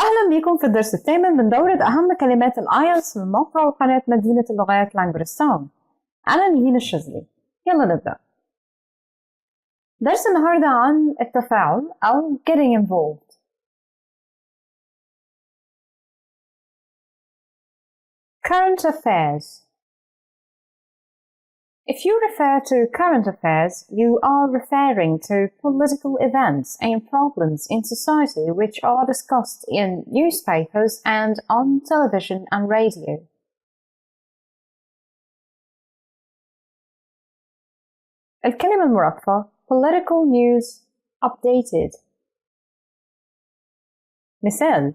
أهلا بكم في الدرس الثامن من دورة أهم كلمات الآيلتس من موقع وقناة مدينة اللغات لانجورستان. أنا مدينة الشاذلي. يلا نبدأ. درس النهاردة عن التفاعل أو getting involved. Current affairs. If you refer to current affairs, you are referring to political events and problems in society which are discussed in newspapers and on television and radio. الكلمة المرادفة political news updated. مثال: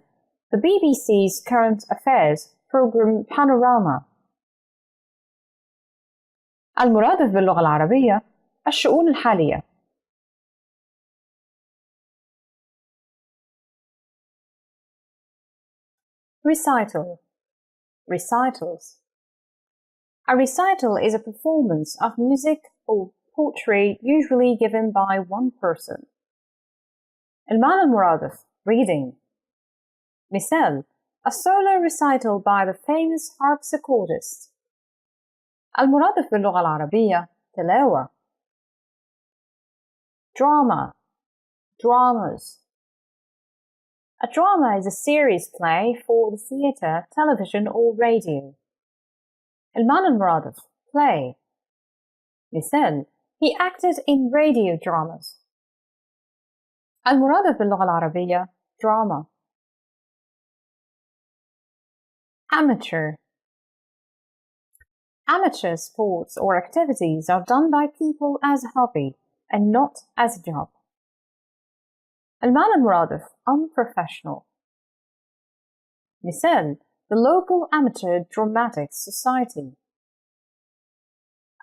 the BBC's current affairs program Panorama. المرادف باللغة العربية الشؤون الحالية. Recital. Recitals. A recital is a performance of music or poetry usually given by one person. المعنى المرادف reading. مثال: a solo recital by the famous harpsichordist. المرادف باللغة العربية تلاوة. Drama. Dramas. A drama is a series play for the theatre, television or radio. المعنى المرادف play. مثال: he acted in radio dramas. المرادف باللغة العربية drama. Amateur. Amateur sports or activities are done by people as a hobby and not as a job. المعنى المرادف unprofessional. مثال: the local amateur dramatic society.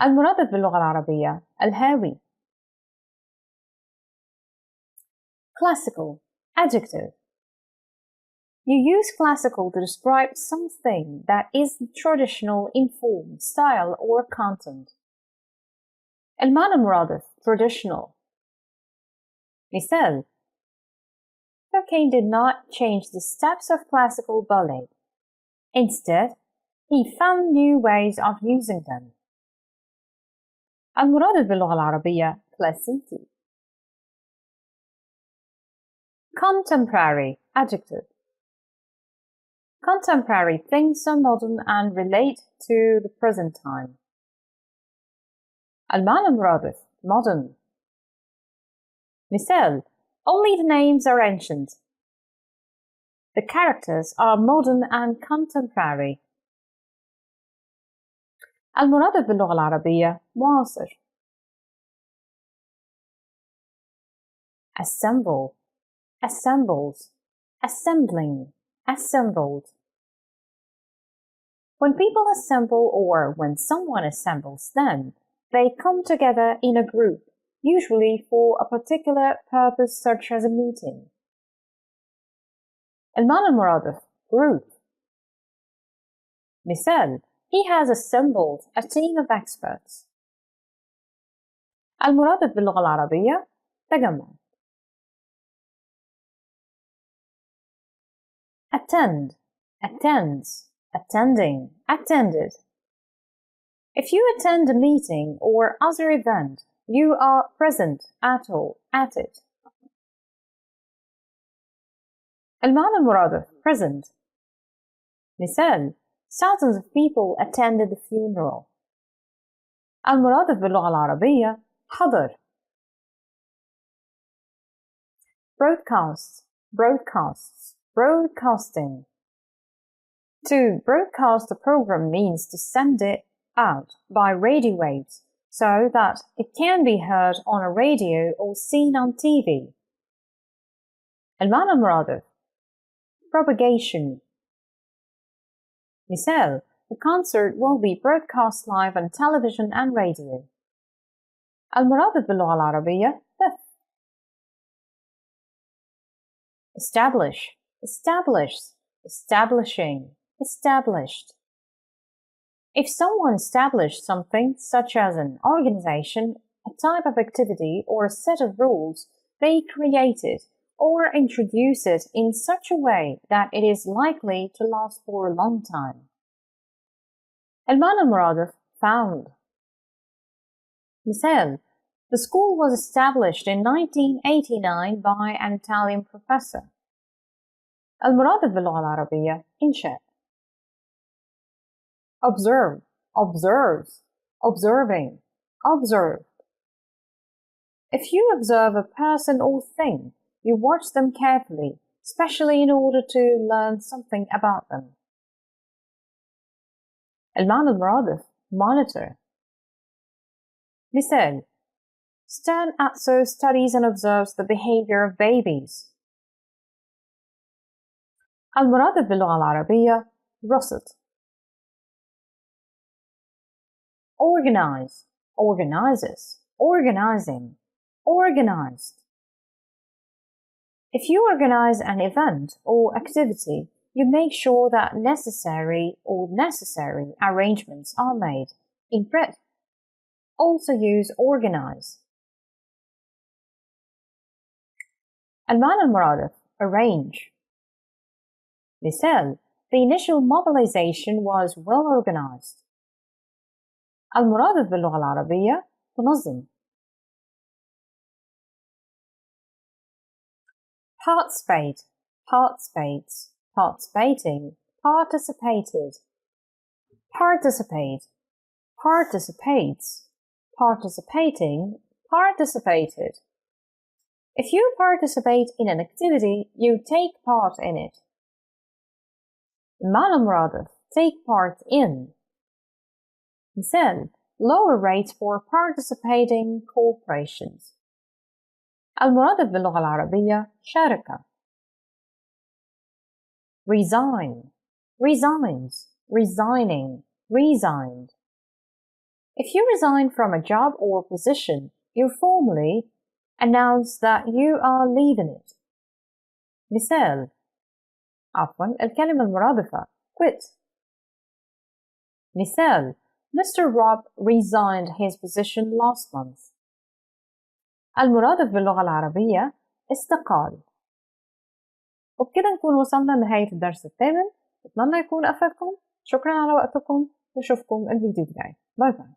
المرادف باللغة العربية الهاوي. Classical. Adjective. You use classical to describe something that is traditional in form, style, or content. المعنى المرادف traditional. مثال: Cocaine did not change the steps of classical ballet. Instead, he found new ways of using them. المرادف باللغة العربية classicity. Contemporary. Adjective. Contemporary things are modern and relate to the present time. المعنى المرادف modern. مثال: only the names are ancient. The characters are modern and contemporary. المرادف باللغة العربية معاصر. Assemble. Assembles. Assembling. Assembled. When people assemble or when someone assembles them, they come together in a group, usually for a particular purpose such as a meeting. المعنى المرادف group. مثال: he has assembled a team of experts. المرادف باللغة العربية تجمع. Attend. Attends. Attending. Attended. If you attend a meeting or other event, you are present at it. المعنى المرادف present. مثال: thousands of people attended the funeral. المرادف باللغة العربية حضر. Broadcast. Broadcasts. Broadcasting. To broadcast a program means to send it out by radio waves so that it can be heard on a radio or seen on TV. المعنى المرادف propagation. مثال: the concert will be broadcast live on television and radio. المرادف باللغة العربية بث. Establish. Established. Establishing. Established. If someone established something, such as an organization, a type of activity, or a set of rules, they created or introduce it in such a way that it is likely to last for a long time. المعنى المرادف found. مثال: The school was established in 1989 by an Italian professor. المرادف باللغة العربية إنشاء. Observe, observes, observing, observed. If you observe a person or thing, you watch them carefully, especially in order to learn something about them. المعنى المرادف monitor. مثال: Stan also studies and observes the behavior of babies. المرادف باللغة العربية رصد. Organize, organizes, organizing, organized. If you organize an event or activity, you make sure that necessary arrangements are made. In prep, also use organize. المعنى المرادف arrange. مثال: The initial mobilization was well organized. المرادف باللغة العربية تنظم. Participate, participates, participating, participated. Participate, participates, participating, participated. If you participate in an activity, you take part in it. المعنى المرادف take part in. مثال: lower rates for participating corporations. المرادف باللغة العربية شركة. Resign, resigns, resigning, resigned. If you resign from a job or position, you formally announce that you are leaving it. مثال: الكلمة المرادفة quit. مثال: Mr. Rob resigned his position last month. المرادف باللغة العربية استقال. وبكده نكون وصلنا لنهاية الدرس الثامن. أتمنى يكون أفادكم. شكرا على وقتكم وأشوفكم الفيديو الجاي. باي باي.